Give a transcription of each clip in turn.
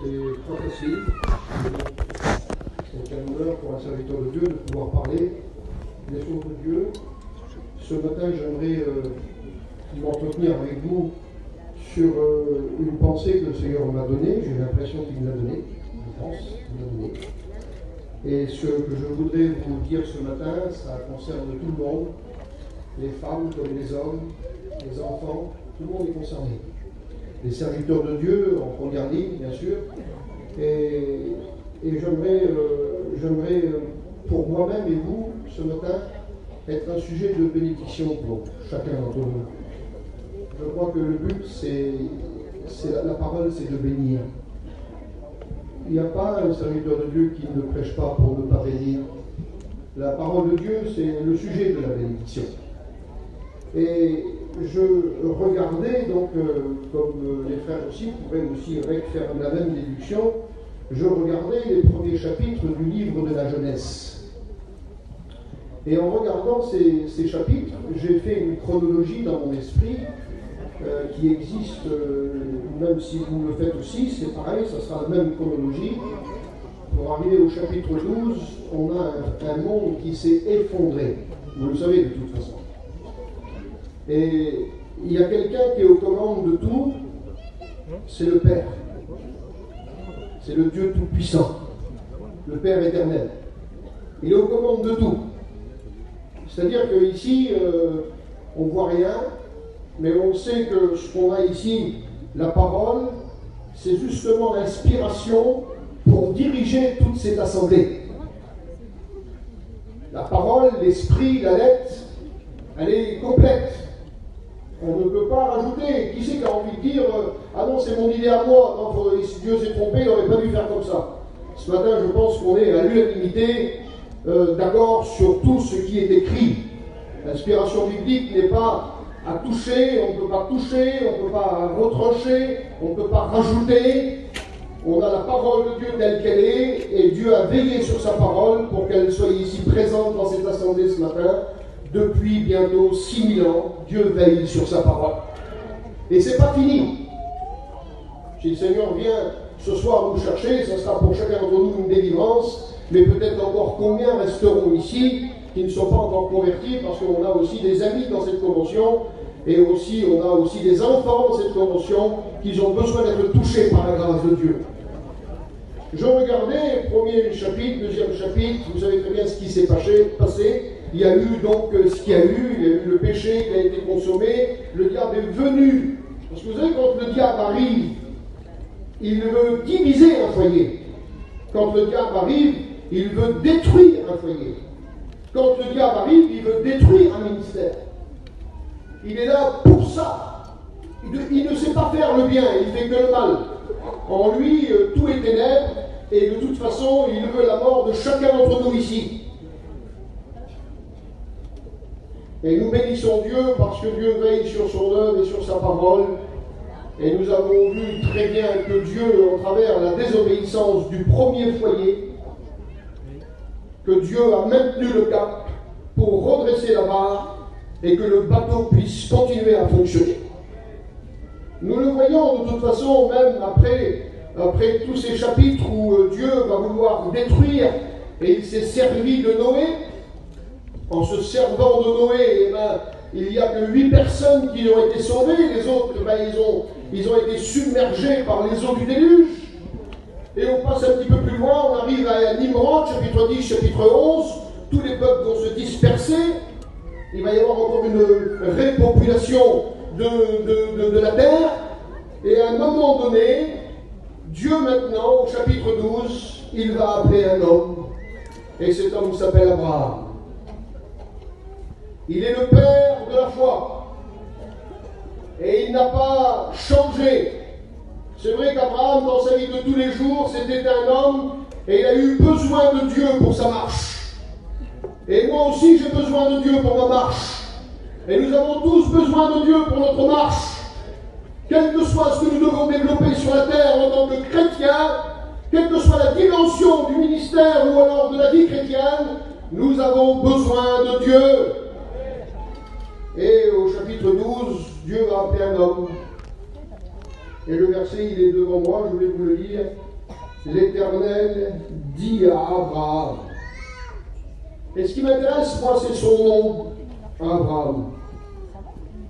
C'est pas facile. C'est un honneur pour un serviteur de Dieu de pouvoir parler des choses de Dieu. Ce matin, j'aimerais m'entretenir avec vous sur une pensée que le Seigneur m'a donnée. J'ai l'impression qu'il me l'a donnée. Je pense qu'il me l'a donnée. Et ce que je voudrais vous dire ce matin, ça concerne tout le monde, les femmes comme les hommes, les enfants, tout le monde est concerné. Les serviteurs de Dieu en première ligne, bien sûr. Et j'aimerais pour moi-même et vous, ce matin, être un sujet de bénédiction pour chacun d'entre nous. Je crois que le but, c'est la parole, c'est de bénir. Il n'y a pas un serviteur de Dieu qui ne prêche pas pour ne pas bénir. La parole de Dieu, c'est le sujet de la bénédiction. Et je regardais, donc, comme les frères aussi pourraient aussi faire la même déduction, je regardais les premiers chapitres du livre de la Genèse. Et en regardant ces chapitres, j'ai fait une chronologie dans mon esprit qui existe, même si vous le faites aussi, c'est pareil, ça sera la même chronologie. Pour arriver au chapitre 12, on a un monde qui s'est effondré. Vous le savez de toute façon. Et il y a quelqu'un qui est aux commandes de tout, c'est le Père. C'est le Dieu Tout-Puissant, le Père éternel. Il est aux commandes de tout. C'est-à-dire qu'ici, on ne voit rien, mais on sait que ce qu'on a ici, la parole, c'est justement l'inspiration pour diriger toute cette assemblée. La parole, l'esprit, la lettre, elle est complète. On ne peut pas rajouter. Qui c'est qui a envie de dire ah non, c'est mon idée à moi, non, si Dieu s'est trompé, il n'aurait pas dû faire comme ça. Ce matin, je pense qu'on est à l'unanimité d'accord sur tout ce qui est écrit. L'inspiration biblique n'est pas à toucher, on ne peut pas toucher, on ne peut pas retrancher, on ne peut pas rajouter. On a la parole de Dieu telle qu'elle est, et Dieu a veillé sur sa parole pour qu'elle soit ici présente dans cette assemblée ce matin. Depuis bientôt 6000 ans, Dieu veille sur sa parole. Et c'est pas fini. Si le Seigneur vient ce soir nous chercher, ce sera pour chacun d'entre nous une délivrance, mais peut-être encore combien resteront ici qui ne sont pas encore convertis, parce qu'on a aussi des amis dans cette convention, et aussi on a aussi des enfants dans cette convention qui ont besoin d'être touchés par la grâce de Dieu. Je regardais, premier chapitre, deuxième chapitre, vous savez très bien ce qui s'est passé. Il y a eu donc ce qu'il y a eu le péché qui a été consommé, le diable est venu. Parce que vous savez, quand le diable arrive, il veut diviser un foyer. Quand le diable arrive, il veut détruire un foyer. Quand le diable arrive, il veut détruire un ministère. Il est là pour ça. Il ne sait pas faire le bien, il fait que le mal. En lui, tout est ténèbres, et de toute façon, il veut la mort de chacun d'entre nous ici. Et nous bénissons Dieu parce que Dieu veille sur son œuvre et sur sa parole. Et nous avons vu très bien que Dieu, au travers la désobéissance du premier foyer, que Dieu a maintenu le cap pour redresser la barre et que le bateau puisse continuer à fonctionner. Nous le voyons de toute façon, même après tous ces chapitres où Dieu va vouloir détruire, et il s'est servi de Noé. En se servant de Noé, il n'y a que 8 personnes qui ont été sauvées, les autres, ils ont été submergés par les eaux du déluge. Et on passe un petit peu plus loin, on arrive à Nimrod, chapitre 10, chapitre 11, tous les peuples vont se disperser, il va y avoir encore une repopulation de la terre, et à un moment donné, Dieu maintenant, au chapitre 12, il va appeler un homme, et cet homme s'appelle Abraham. Il est le père de la foi. Et il n'a pas changé. C'est vrai qu'Abraham, dans sa vie de tous les jours, c'était un homme et il a eu besoin de Dieu pour sa marche. Et moi aussi, j'ai besoin de Dieu pour ma marche. Et nous avons tous besoin de Dieu pour notre marche. Quel que soit ce que nous devons développer sur la terre en tant que chrétiens, quelle que soit la dimension du ministère ou alors de la vie chrétienne, nous avons besoin de Dieu. Et au chapitre 12, Dieu va appeler un homme. Et le verset, il est devant moi, je vais vous le lire. l'Éternel dit à Abraham. Et ce qui m'intéresse, moi, c'est son nom, Abraham.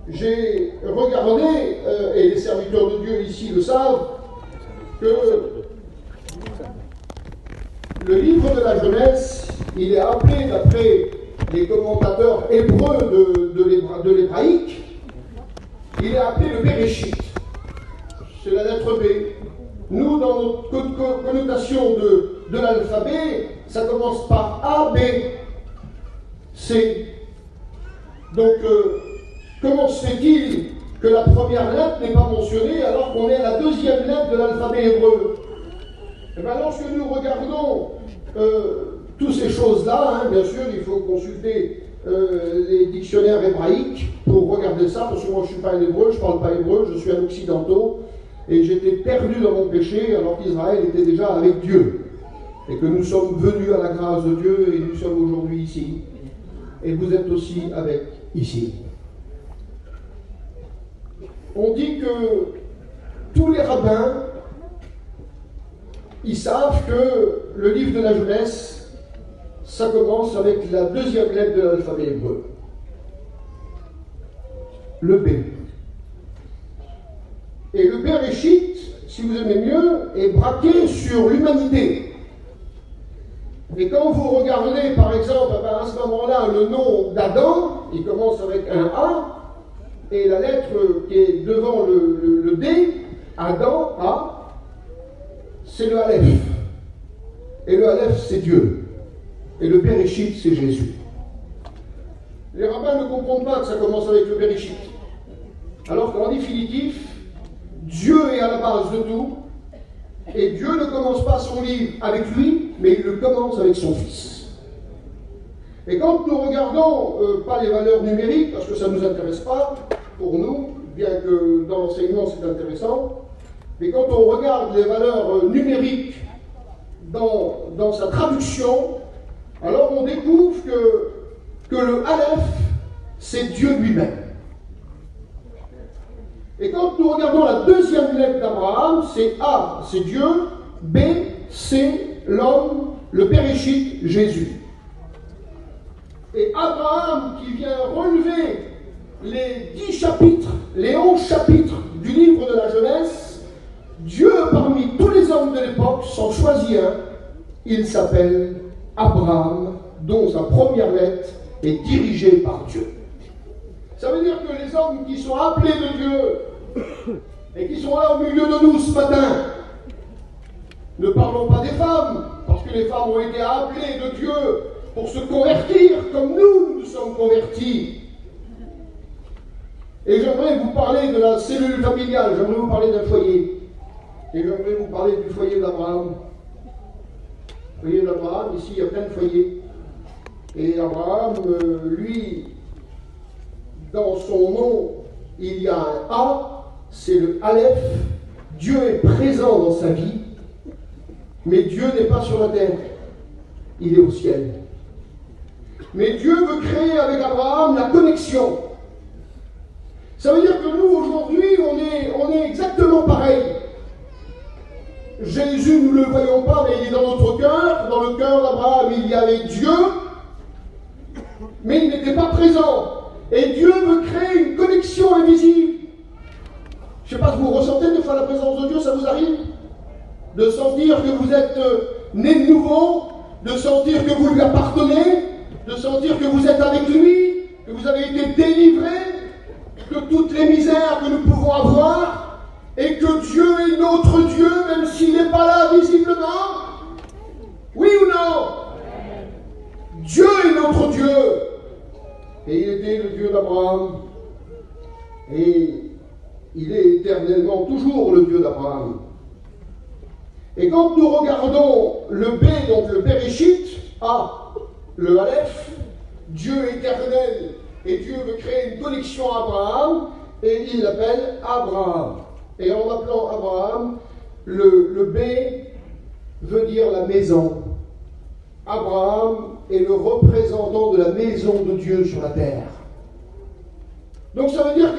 J'ai regardé, et les serviteurs de Dieu ici le savent, que le livre de la Genèse, il est appelé, d'après les commentateurs hébreux de l'hébraïque, il est appelé le Bereshit. C'est la lettre B. Nous, dans notre connotation de l'alphabet, ça commence par A, B, C. Donc, comment se fait-il que la première lettre n'est pas mentionnée alors qu'on est à la deuxième lettre de l'alphabet hébreu? Et bien, lorsque nous regardons toutes ces choses-là, bien sûr, il faut consulter les dictionnaires hébraïques pour regarder ça, parce que moi je ne suis pas un hébreu, je ne parle pas hébreu, je suis un occidentaux, et j'étais perdu dans mon péché alors qu'Israël était déjà avec Dieu, et que nous sommes venus à la grâce de Dieu, et nous sommes aujourd'hui ici, et vous êtes aussi avec ici. On dit que tous les rabbins, ils savent que le livre de la Genèse, ça commence avec la deuxième lettre de l'alphabet hébreu. Le B. Et le Bereshit, si vous aimez mieux, est braqué sur l'humanité. Et quand vous regardez, par exemple, à ce moment-là, le nom d'Adam, il commence avec un A, et la lettre qui est devant le D, Adam, A, c'est le Aleph. Et le Aleph, c'est Dieu. Et le Bereshit, c'est Jésus. Les rabbins ne comprennent pas que ça commence avec le Bereshit. Alors qu'en définitif, Dieu est à la base de tout, et Dieu ne commence pas son livre avec lui, mais il le commence avec son Fils. Et quand nous regardons, pas les valeurs numériques, parce que ça ne nous intéresse pas, pour nous, bien que dans l'enseignement c'est intéressant, mais quand on regarde les valeurs numériques dans sa traduction, alors on découvre que le Aleph, c'est Dieu lui-même. Et quand nous regardons la deuxième lettre d'Abraham, c'est A, c'est Dieu, B, c'est l'homme, le Bereshit, Jésus. Et Abraham, qui vient relever les 10 chapitres, les 11 chapitres du livre de la Genèse, Dieu, parmi tous les hommes de l'époque, s'en choisit un. Il s'appelle Abraham, dont sa première lettre est dirigée par Dieu. Ça veut dire que les hommes qui sont appelés de Dieu et qui sont là au milieu de nous ce matin, ne parlons pas des femmes, parce que les femmes ont été appelées de Dieu pour se convertir comme nous sommes convertis. Et j'aimerais vous parler de la cellule familiale, j'aimerais vous parler d'un foyer. Et j'aimerais vous parler du foyer d'Abraham. Le foyer d'Abraham, ici il y a plein de foyers. Et Abraham, lui, dans son nom, il y a un A, c'est le Aleph. Dieu est présent dans sa vie, mais Dieu n'est pas sur la terre, il est au ciel. Mais Dieu veut créer avec Abraham la connexion. Ça veut dire que nous, aujourd'hui, on est exactement pareil. Jésus, nous ne le voyons pas, mais il est dans notre cœur. Dans le cœur d'Abraham, il y avait Dieu, mais il n'était pas présent. Et Dieu veut créer une connexion invisible. Je ne sais pas si vous ressentez des fois la présence de Dieu, ça vous arrive? De sentir que vous êtes né de nouveau, de sentir que vous lui appartenez, de sentir que vous êtes avec lui, que vous avez été délivré de toutes les misères que nous pouvons avoir, et que Dieu est notre Dieu, même s'il n'est pas là visiblement. Oui ou non? Dieu est notre Dieu. Et il était le Dieu d'Abraham. Et il est éternellement toujours le Dieu d'Abraham. Et quand nous regardons le B, donc le Bereshit, A, le Aleph, Dieu éternel, et Dieu veut créer une connexion à Abraham, et il l'appelle Abraham. Et en appelant Abraham, le B veut dire la maison. Abraham est le représentant de la maison de Dieu sur la terre. Donc ça veut dire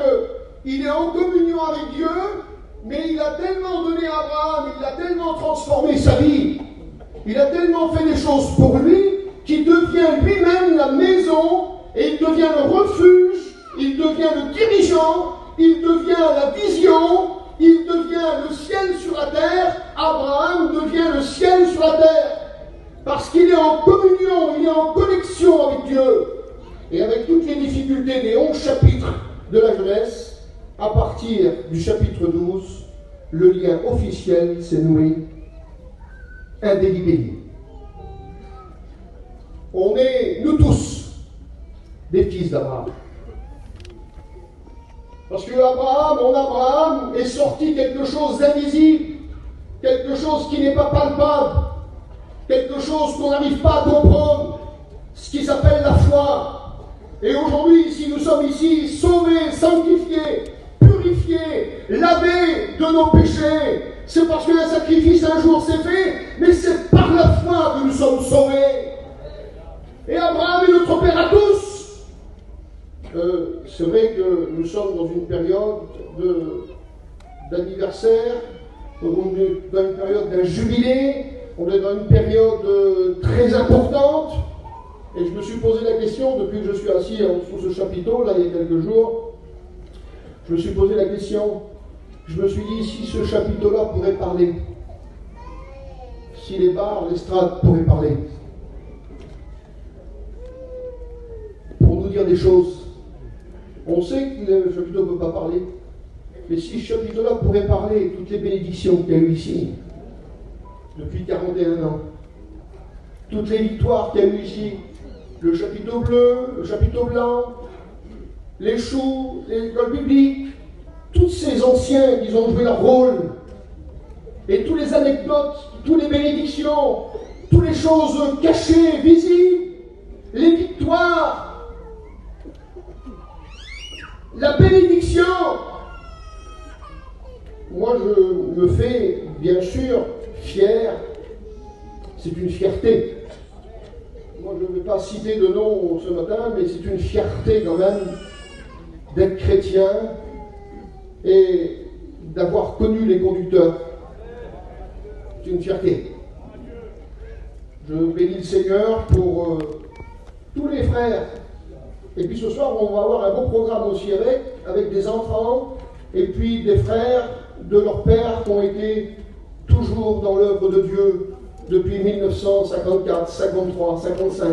qu'il est en communion avec Dieu, Mais il a tellement donné à Abraham, il a tellement transformé sa vie, il a tellement fait des choses pour lui, qu'il devient lui-même la maison, et il devient le refuge, il devient le dirigeant, il devient la vision, il devient le ciel sur la terre. Abraham devient le ciel sur la terre. Parce qu'il est en communion, il est en connexion avec Dieu. Et avec toutes les difficultés des 11 chapitres de la Genèse, à partir du chapitre 12, le lien officiel s'est noué indélébile. On est, nous tous, des fils d'Abraham. Parce que en Abraham est sorti quelque chose d'invisible, quelque chose qui n'est pas palpable, quelque chose qu'on n'arrive pas à comprendre, ce qui s'appelle la foi. Et aujourd'hui, si nous sommes ici, sauvés, sanctifiés, purifiés, lavés de nos péchés, c'est parce qu'un sacrifice un jour s'est fait, mais c'est par la foi que nous sommes sauvés. Et Abraham est notre Père à tous. C'est vrai que nous sommes dans une période d'anniversaire, on est dans une période d'un jubilé, on est dans une période très importante, et je me suis posé la question, depuis que je suis assis sous ce chapiteau, là il y a quelques jours, je me suis posé la question, je me suis dit, si ce chapiteau-là pourrait parler, si les bars, l'estrade pourraient parler, pour nous dire des choses. On sait que le chapiteau ne peut pas parler, mais si ce chapiteau-là pourrait parler, toutes les bénédictions qu'il y a eu ici, depuis 41 ans, toutes les victoires qu'il y a eu ici, le chapiteau bleu, le chapiteau blanc, les choux, l'école biblique, tous ces anciens qui ont joué leur rôle, et toutes les anecdotes, toutes les bénédictions, toutes les choses cachées, visibles, les victoires, la bénédiction. Moi, je me fais, bien sûr, fier. C'est une fierté. Moi, je ne vais pas citer de nom ce matin, mais c'est une fierté quand même d'être chrétien et d'avoir connu les conducteurs. C'est une fierté. Je bénis le Seigneur pour tous les frères. Et puis ce soir, on va avoir un beau programme aussi avec des enfants et puis des frères de leur père qui ont été toujours dans l'œuvre de Dieu depuis 1954, 53, 55,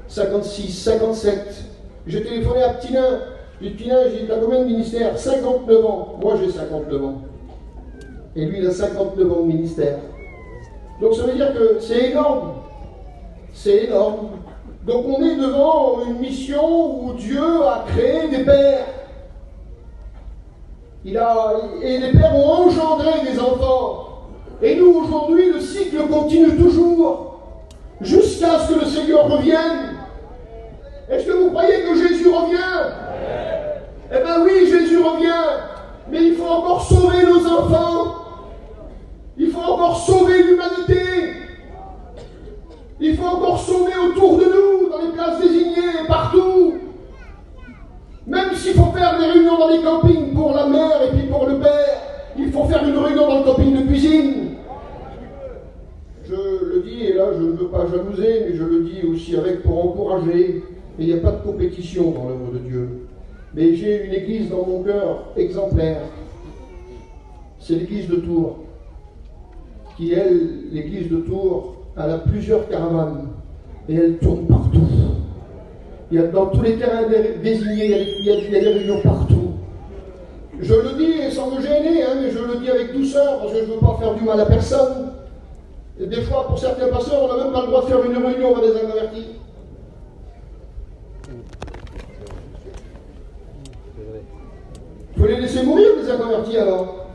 56, 57. J'ai téléphoné à Ptinin. J'ai dit, Ptinin, j'ai t'as combien de ministère? 59 ans. Moi, j'ai 59 ans. Et lui, il a 59 ans de ministère. Donc ça veut dire que c'est énorme. C'est énorme. Donc on est devant une mission où Dieu a créé des pères. Et les pères ont engendré des enfants. Et nous, aujourd'hui, le cycle continue toujours, jusqu'à ce que le Seigneur revienne. Est-ce que vous croyez que Jésus revient? Eh bien oui, Jésus revient. Mais il faut encore sauver nos enfants. Il faut encore sauver l'humanité. Il faut encore sauver autour de nous, dans les places désignées, partout. Même s'il faut faire des réunions dans les campings pour la mère et puis pour le père, il faut faire une réunion dans le camping de cuisine. Je le dis, et là je ne veux pas jalouser, mais je le dis aussi pour encourager. Et il n'y a pas de compétition dans l'œuvre de Dieu. Mais j'ai une église dans mon cœur exemplaire. C'est l'église de Tours. Qui, elle, l'église de Tours, elle a plusieurs caravanes. Et elle tourne partout. Dans tous les terrains désignés, il y a des réunions partout. Je le dis sans me gêner, mais je le dis avec douceur, parce que je ne veux pas faire du mal à personne. Et des fois, pour certains pasteurs, on n'a même pas le droit de faire une réunion avec des inconvertis. Il faut les laisser mourir, les inconvertis, alors.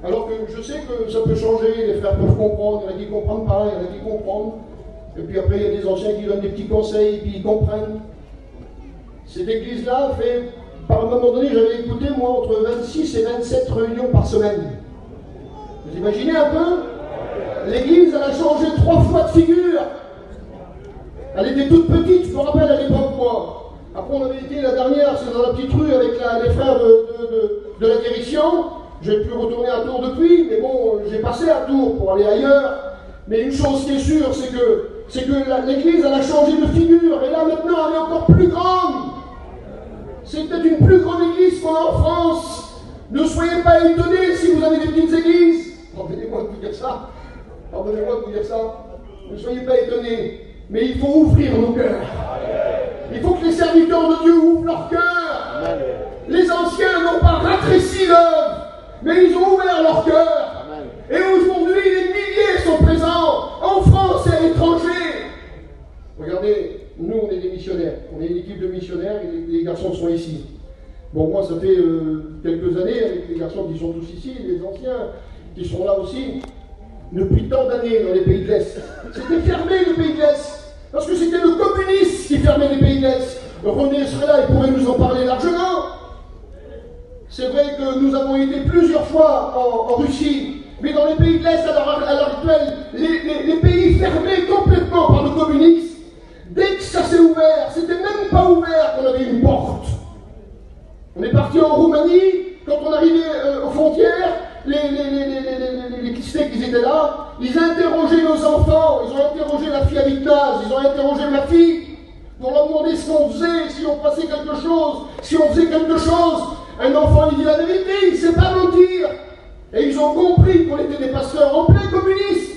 Alors que je sais que ça peut changer, les frères peuvent comprendre, il y en a qui ne comprennent pas, il y en a qui comprennent. Et puis après, il y a des anciens qui donnent des petits conseils, et puis ils comprennent. Cette église-là fait, par un moment donné, j'avais écouté, moi, entre 26 et 27 réunions par semaine. Vous imaginez un peu? L'église, elle a changé 3 fois de figure. Elle était toute petite, je me rappelle à l'époque, moi. Après, on avait été la dernière, c'est dans la petite rue avec les frères de la direction. J'ai pu retourner à Tours depuis, mais bon, j'ai passé à Tours pour aller ailleurs. Mais une chose qui est sûre, c'est que l'Église, elle a changé de figure, et là maintenant, elle est encore plus grande. C'est peut-être une plus grande Église qu'on a en France. Ne soyez pas étonnés si vous avez des petites églises. Pardonnez-moi de vous dire ça. Pardonnez-moi de vous dire ça. Ne soyez pas étonnés. Mais il faut ouvrir nos cœurs. Il faut que les serviteurs de Dieu ouvrent leur cœur. Les anciens n'ont pas rétréci l'œuvre, mais ils ont ouvert leur cœur. Et aujourd'hui, les milliers sont présents en France et à l'étranger. Regardez, nous, on est des missionnaires. On est une équipe de missionnaires et les garçons sont ici. Bon, moi, ça fait quelques années avec les garçons qui sont tous ici, les anciens qui sont là aussi, depuis tant d'années dans les pays de l'Est. C'était fermé, le pays de l'Est, parce que c'était le communisme qui fermait les pays de l'Est. René serait là, il pourrait nous en parler largement. C'est vrai que nous avons été plusieurs fois en Russie, mais dans les pays de l'Est, à l'heure actuelle, les pays fermés complètement par le communisme, dès que ça s'est ouvert, c'était même pas ouvert qu'on avait une porte. On est parti en Roumanie, quand on arrivait aux frontières, les Kistés qui étaient là, ils interrogeaient nos enfants, ils ont interrogé la fille avec Naz, ils ont interrogé ma fille, pour leur demander ce qu'on faisait, si on passait quelque chose, si on faisait quelque chose. Un enfant, il dit la vérité, il ne sait pas mentir. Et ils ont compris qu'on était des pasteurs en plein communiste.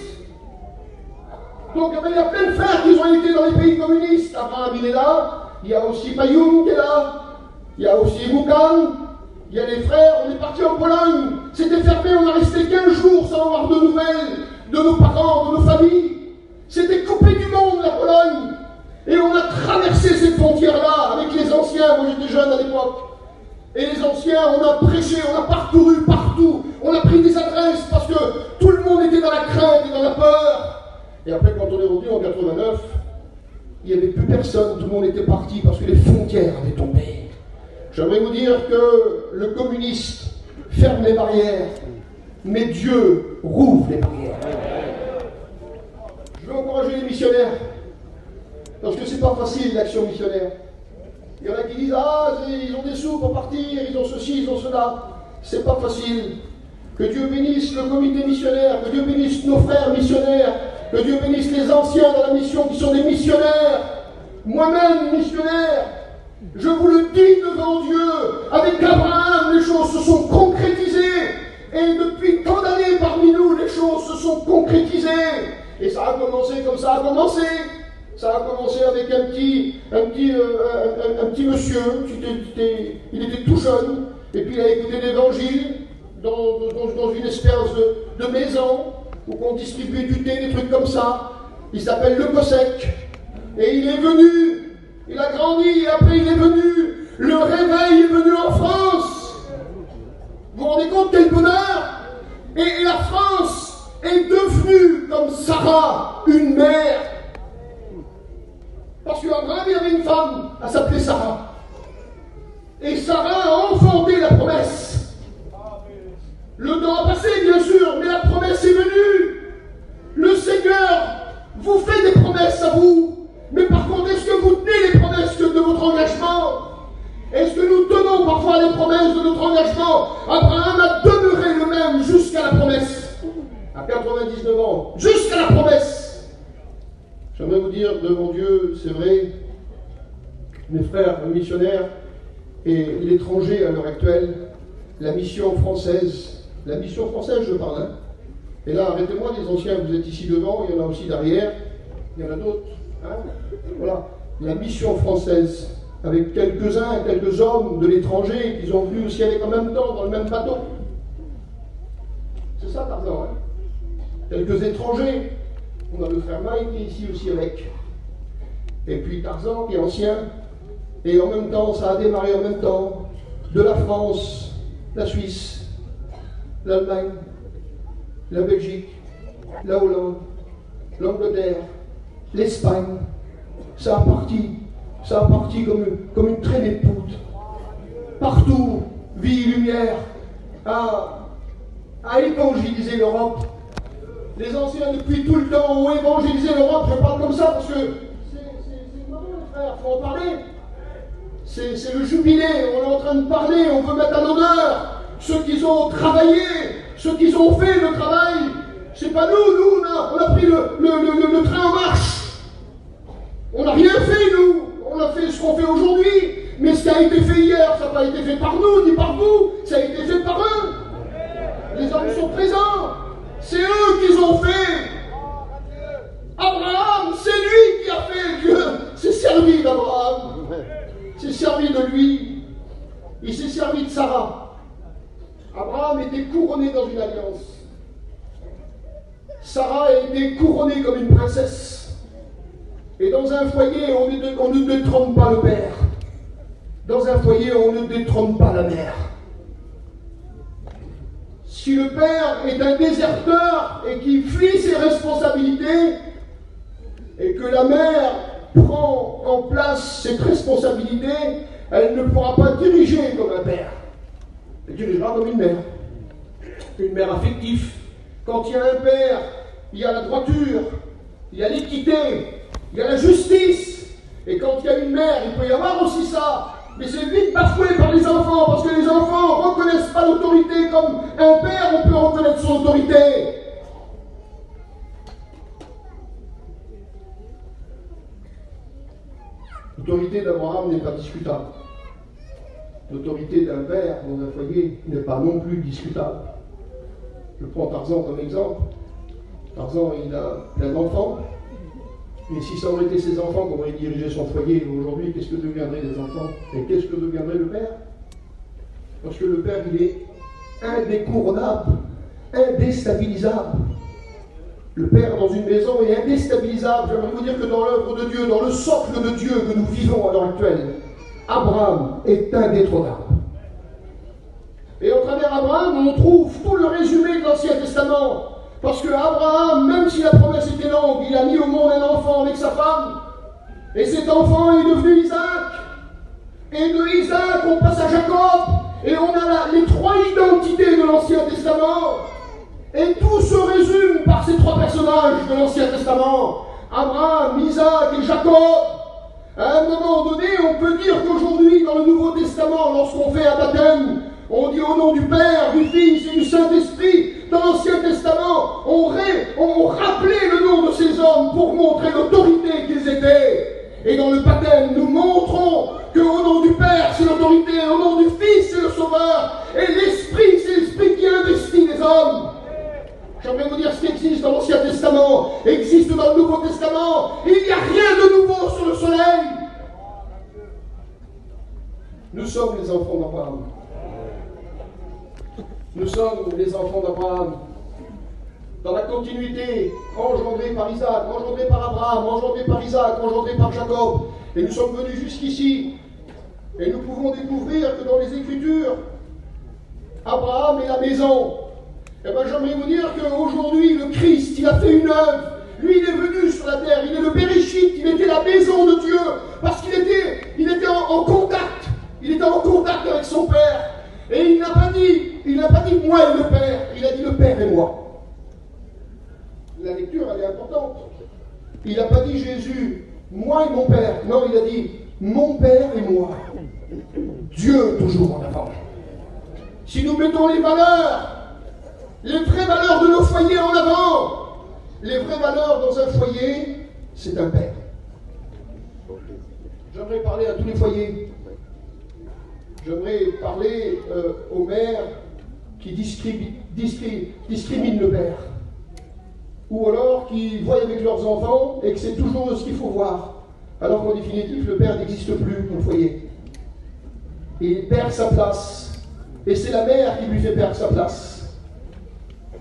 Donc il y a plein de frères qui ont été dans les pays communistes. Abraham, il est là, il y a aussi Payoum qui est là, il y a aussi Moukan, il y a les frères, on est parti en Pologne, c'était fermé, on a resté 15 jours sans avoir de nouvelles de nos parents, de nos familles. C'était coupé du monde, la Pologne. Et on a traversé cette frontière-là avec les anciens, moi j'étais jeune à l'époque. Et les anciens, on a prêché, on a parcouru partout, on a pris des adresses parce que tout le monde était dans la crainte et dans la peur. Et après, quand on est revenu en 89, il n'y avait plus personne, tout le monde était parti parce que les frontières avaient tombé. J'aimerais vous dire que le communiste ferme les barrières, mais Dieu rouvre les barrières. Je veux encourager les missionnaires, parce que c'est pas facile l'action missionnaire. Il y en a qui disent, ah, ils ont des sous pour partir, ils ont ceci, ils ont cela. C'est pas facile. Que Dieu bénisse le comité missionnaire, que Dieu bénisse nos frères missionnaires, que Dieu bénisse les anciens dans la mission qui sont des missionnaires. Moi-même, missionnaire, je vous le dis devant Dieu, avec Abraham, les choses se sont concrétisées. Et depuis tant d'années parmi nous, les choses se sont concrétisées. Et ça a commencé comme ça a commencé. Ça a commencé avec un petit monsieur, il était tout jeune, et puis il a écouté l'évangile dans une espèce de maison où on distribuait du thé, des trucs comme ça. Il s'appelle Le Cossec. Et il est venu, il a grandi, et après il est venu. Le réveil est venu en France. Vous vous rendez compte quel bonheur? Et la France est devenue, comme Sarah, une mère. Parce qu'Abraham, il avait une femme, elle s'appelait Sarah. Et Sarah a enfanté la promesse. Le temps a passé, bien sûr, mais la promesse est venue. Le Seigneur vous fait des promesses à vous. Mais par contre, est-ce que vous tenez les promesses de votre engagement? Est-ce que nous tenons parfois les promesses de notre engagement? Abraham a demeuré le même jusqu'à la promesse. À 99 ans, jusqu'à la promesse. J'aimerais vous dire devant Dieu, c'est vrai, mes frères missionnaires et l'étranger à l'heure actuelle, la mission française je parle, hein. Et là, arrêtez-moi, les anciens, vous êtes ici devant, il y en a aussi derrière, il y en a d'autres, hein. Voilà, la mission française, avec quelques hommes de l'étranger qui ont venu aussi avec en même temps, dans le même bateau. C'est ça, Tarzan, hein. Quelques étrangers. On a le frère Mike qui est ici aussi avec. Et puis Tarzan qui est ancien. Et en même temps, ça a démarré en même temps. De la France, la Suisse, l'Allemagne, la Belgique, la Hollande, l'Angleterre, l'Espagne. Ça a parti comme une traînée de poudre. Partout, vie, lumière, à évangéliser l'Europe. Les anciens, depuis tout le temps, ont évangélisé l'Europe. Je parle comme ça parce que c'est marrant, les frères, il faut en parler. C'est le jubilé, on est en train de parler, on veut mettre à l'honneur ceux qui ont travaillé, ceux qui ont fait le travail. C'est pas nous, on a pris le train en marche. On n'a rien fait, nous. On a fait ce qu'on fait aujourd'hui. Mais ce qui a été fait hier, ça n'a pas été fait par nous, ni par vous. Ça a été fait par eux. Les hommes sont présents. C'est eux qui ont fait. Abraham, c'est lui qui a fait. Dieu s'est servi d'Abraham. S'est servi de lui. Il s'est servi de Sarah. Abraham était couronné dans une alliance. Sarah a été couronnée comme une princesse. Et dans un foyer, on ne détrône pas le père. Dans un foyer, on ne détrône pas la mère. Si le père est un déserteur et qui fuit ses responsabilités, et que la mère prend en place cette responsabilité, elle ne pourra pas diriger comme un père. Elle dirigera comme une mère affective. Quand il y a un père, il y a la droiture, il y a l'équité, il y a la justice. Et quand il y a une mère, il peut y avoir aussi ça. Mais c'est vite bafoué par les enfants, parce que les enfants ne reconnaissent pas l'autorité comme un père, on peut reconnaître son autorité. L'autorité d'Abraham n'est pas discutable. L'autorité d'un père dans un foyer n'est pas non plus discutable. Je prends Tarzan comme exemple. Tarzan, il a plein d'enfants. Mais si ça aurait été ses enfants qui auraient dirigé son foyer aujourd'hui, qu'est-ce que deviendraient les enfants? Et qu'est-ce que deviendrait le père? Parce que le père, il est indécouronnable, indéstabilisable. Le père dans une maison est indéstabilisable. J'aimerais vous dire que dans l'œuvre de Dieu, dans le socle de Dieu que nous vivons à l'heure actuelle, Abraham est indétrônable. Et au travers d'Abraham, on trouve tout le résumé de l'Ancien Testament. Parce que Abraham, même si la promesse était longue, il a mis au monde un enfant avec sa femme. Et cet enfant est devenu Isaac. Et de Isaac, on passe à Jacob. Et on a les trois identités de l'Ancien Testament. Et tout se résume par ces trois personnages de l'Ancien Testament. Abraham, Isaac et Jacob. À un moment donné, on peut dire qu'aujourd'hui, dans le Nouveau Testament, lorsqu'on fait un baptême, on dit au nom du Père, du Fils et du Saint-Esprit. Dans l'Ancien Testament, on rappelait le nom de ces hommes pour montrer l'autorité qu'ils étaient. Et dans le baptême, nous montrons qu'au nom du Père, c'est l'autorité, au nom du Fils, c'est le Sauveur, et l'Esprit, c'est l'Esprit qui investit les hommes. J'aimerais vous dire ce qui existe dans l'Ancien Testament, existe dans le Nouveau Testament. Il n'y a rien de nouveau sur le soleil. Nous sommes les enfants d'Abraham. Nous sommes les enfants d'Abraham. Dans la continuité, engendrés par Isaac, engendrés par Abraham, engendrés par Isaac, engendrés par Jacob. Et nous sommes venus jusqu'ici. Et nous pouvons découvrir que dans les Écritures, Abraham est la maison. Eh bien, j'aimerais vous dire qu'aujourd'hui, le Christ, il a fait une œuvre. Lui, il est venu sur la terre. Il est le Bereshit. Il était la maison de Dieu. Parce qu'il était en contact. Il était en contact avec son Père. Et il n'a pas dit moi et le Père. Il a dit le Père et moi. La lecture, elle est importante. Il n'a pas dit Jésus, moi et mon Père. Non, il a dit mon Père et moi. Dieu toujours en avant. Si nous mettons les valeurs, les vraies valeurs de nos foyers en avant, les vraies valeurs dans un foyer, c'est un père. J'aimerais parler à tous les foyers. J'aimerais parler aux mères qui discriminent le père. Ou alors qui voient avec leurs enfants et que c'est toujours ce qu'il faut voir. Alors qu'en définitive, le père n'existe plus dans le foyer. Et il perd sa place. Et c'est la mère qui lui fait perdre sa place.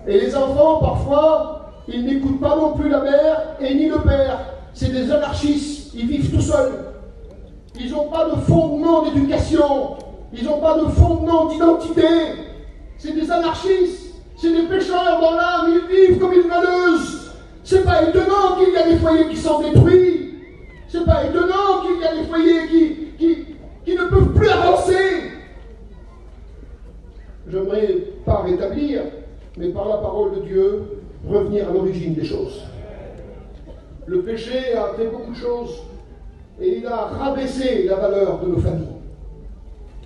Et les enfants, parfois, ils n'écoutent pas non plus la mère et ni le père. C'est des anarchistes. Ils vivent tout seuls. Ils n'ont pas de fondement d'éducation. Ils n'ont pas de fondement d'identité. C'est des anarchistes. C'est des pécheurs dans l'âme. Ils vivent comme une vanneuse. C'est pas étonnant qu'il y a des foyers qui sont détruits. C'est pas étonnant qu'il y a des foyers qui ne peuvent plus avancer. J'aimerais pas rétablir, mais par la parole de Dieu, revenir à l'origine des choses. Le péché a fait beaucoup de choses et il a rabaissé la valeur de nos familles.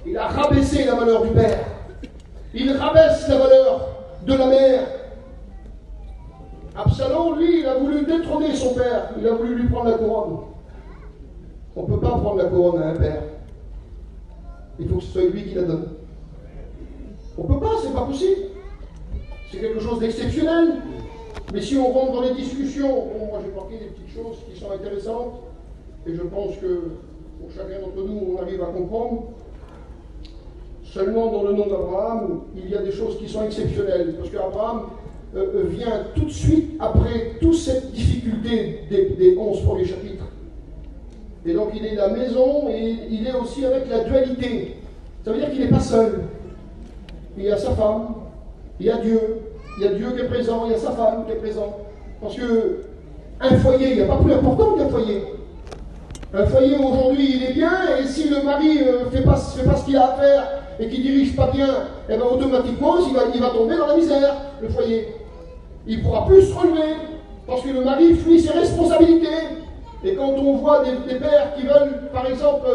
Il a rabaissé la valeur du père. Il rabaisse la valeur de la mère. Absalom, lui, il a voulu détrôner son père. Il a voulu lui prendre la couronne. On ne peut pas prendre la couronne à un père. Il faut que ce soit lui qui la donne. On ne peut pas, c'est pas possible. C'est quelque chose d'exceptionnel. Mais si on rentre dans les discussions, bon, moi j'ai marqué des petites choses qui sont intéressantes, et je pense que pour chacun d'entre nous, on arrive à comprendre. Seulement dans le nom d'Abraham, il y a des choses qui sont exceptionnelles. Parce qu'Abraham vient tout de suite après toute cette difficulté des 11 premiers chapitres. Et donc il est la maison et il est aussi avec la dualité. Ça veut dire qu'il n'est pas seul. Il y a sa femme, il y a Dieu qui est présent, il y a sa femme qui est présente. Parce que un foyer, il n'y a pas plus important qu'un foyer. Un foyer aujourd'hui, il est bien, et si le mari ne fait pas ce qu'il a à faire et qu'il ne dirige pas bien, eh bien automatiquement, il va tomber dans la misère, le foyer. Il ne pourra plus se relever, parce que le mari fuit ses responsabilités. Et quand on voit des pères qui veulent, par exemple,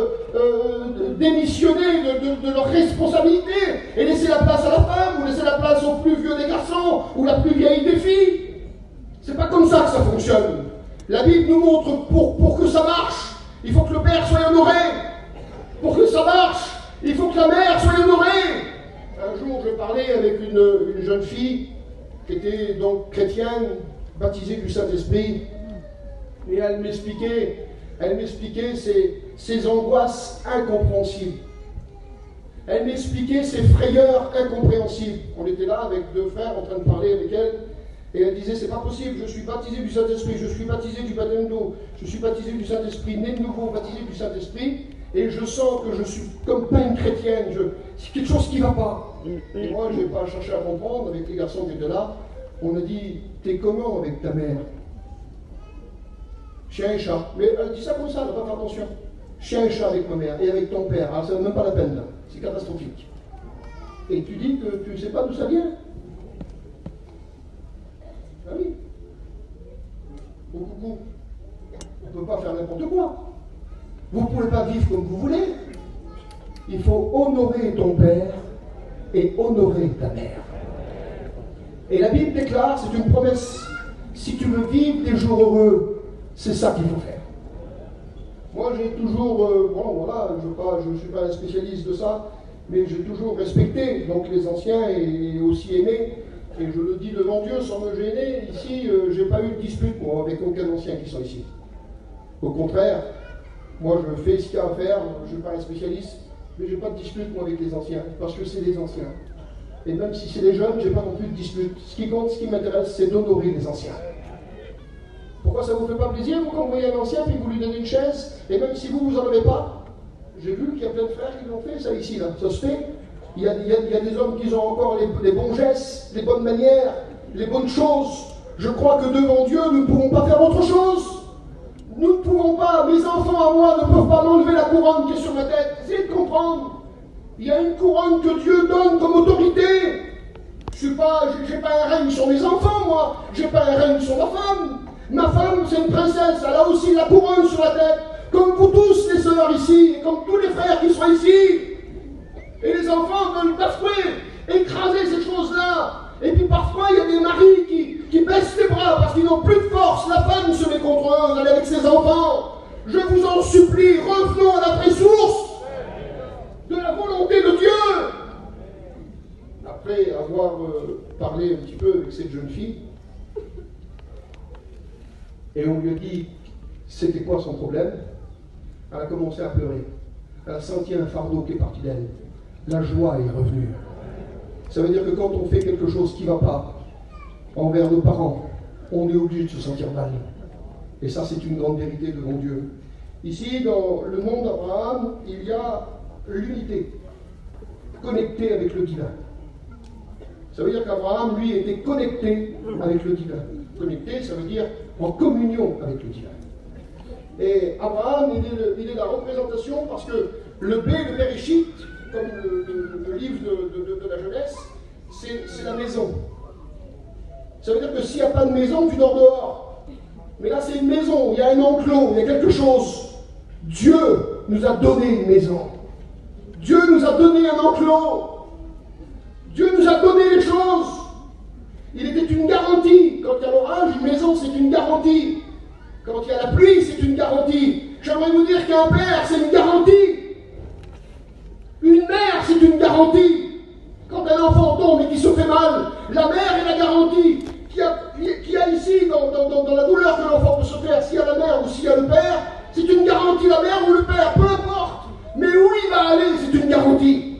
démissionner de leurs responsabilités et laisser la place à la femme, ou laisser la place au plus vieux des garçons, ou la plus vieille des filles, c'est pas comme ça que ça fonctionne. La Bible nous montre pour que ça marche, il faut que le père soit honoré. Pour que ça marche, il faut que la mère soit honorée. Un jour, je parlais avec une jeune fille qui était donc chrétienne, baptisée du Saint-Esprit, et elle m'expliquait ses angoisses incompréhensibles. Elle m'expliquait ses frayeurs incompréhensibles. On était là avec deux frères en train de parler avec elle, et elle disait, c'est pas possible, je suis baptisé du Saint-Esprit, je suis baptisé du baptême d'eau, je suis baptisé du Saint-Esprit, né de nouveau, baptisé du Saint-Esprit, et je sens que je suis comme pas une chrétienne, c'est quelque chose qui ne va pas. Et moi, je n'ai pas cherché à comprendre, avec les garçons qui étaient là, on a dit, t'es comment avec ta mère? Chien et chat. Mais elle dit ça comme ça, elle n'a pas fait attention. Chien et chat avec ma mère, et avec ton père, alors ça ne vaut même pas la peine là, c'est catastrophique. Et tu dis que tu ne sais pas d'où ça vient? Ah oui. Au coucou. On ne peut pas faire n'importe quoi. Vous ne pouvez pas vivre comme vous voulez. Il faut honorer ton père et honorer ta mère. Et la Bible déclare, c'est une promesse, si tu veux vivre des jours heureux, c'est ça qu'il faut faire. Moi j'ai toujours, bon voilà, je ne suis pas un spécialiste de ça, mais j'ai toujours respecté donc les anciens et aussi aimé. Et je le dis devant Dieu sans me gêner, ici, je n'ai pas eu de dispute, moi, avec aucun ancien qui sont ici. Au contraire, moi, je fais ce qu'il y a à faire, je ne suis pas un spécialiste, mais je n'ai pas de dispute, moi, avec les anciens, parce que c'est des anciens. Et même si c'est des jeunes, je n'ai pas non plus de dispute. Ce qui compte, ce qui m'intéresse, c'est d'honorer les anciens. Pourquoi ça ne vous fait pas plaisir, vous, quand vous voyez un ancien, puis vous lui donnez une chaise, et même si vous n'en avez pas, j'ai vu qu'il y a plein de frères qui l'ont fait, ça ici, là, ça se fait. Il y a des hommes qui ont encore les bons gestes, les bonnes manières, les bonnes choses. Je crois que devant Dieu, nous ne pouvons pas faire autre chose. Nous ne pouvons pas, mes enfants à moi ne peuvent pas m'enlever la couronne qui est sur ma tête. Essayez de comprendre. Il y a une couronne que Dieu donne comme autorité. J'ai pas un règne sur mes enfants, moi. J'ai pas un règne sur ma femme. Ma femme, c'est une princesse. Elle a aussi la couronne sur la tête. Comme vous tous, les sœurs ici, et comme tous les frères qui sont ici. Et les enfants veulent bafouer, écraser ces choses-là. Et puis parfois, il y a des maris qui baissent les bras parce qu'ils n'ont plus de force. La femme se met contre eux, elle est avec ses enfants. Je vous en supplie, revenons à la vraie source de la volonté de Dieu. Après avoir parlé un petit peu avec cette jeune fille, et on lui a dit c'était quoi son problème, elle a commencé à pleurer. Elle a senti un fardeau qui est parti d'elle. La joie est revenue. Ça veut dire que quand on fait quelque chose qui ne va pas envers nos parents, on est obligé de se sentir mal. Et ça, c'est une grande vérité devant Dieu. Ici, dans le monde d'Abraham, il y a l'unité, connectée avec le divin. Ça veut dire qu'Abraham, lui, était connecté avec le divin. Connecté, ça veut dire en communion avec le divin. Et Abraham, il est la représentation parce que le B, le Bereshit, comme le livre de la jeunesse, c'est la maison. Ça veut dire que s'il n'y a pas de maison, tu dors dehors. Mais là, c'est une maison, il y a un enclos, il y a quelque chose. Dieu nous a donné une maison. Dieu nous a donné un enclos. Dieu a donné les choses. Il était une garantie. Quand il y a l'orage, une maison, c'est une garantie. Quand il y a la pluie, c'est une garantie. J'aimerais vous dire qu'un père, c'est une garantie. Une mère, c'est une garantie. Quand un enfant tombe et qui se fait mal, la mère est la garantie. Qui a ici, dans la douleur que l'enfant peut se faire, s'il y a la mère ou s'il y a le père, c'est une garantie, la mère ou le père, peu importe. Mais où il va aller, c'est une garantie.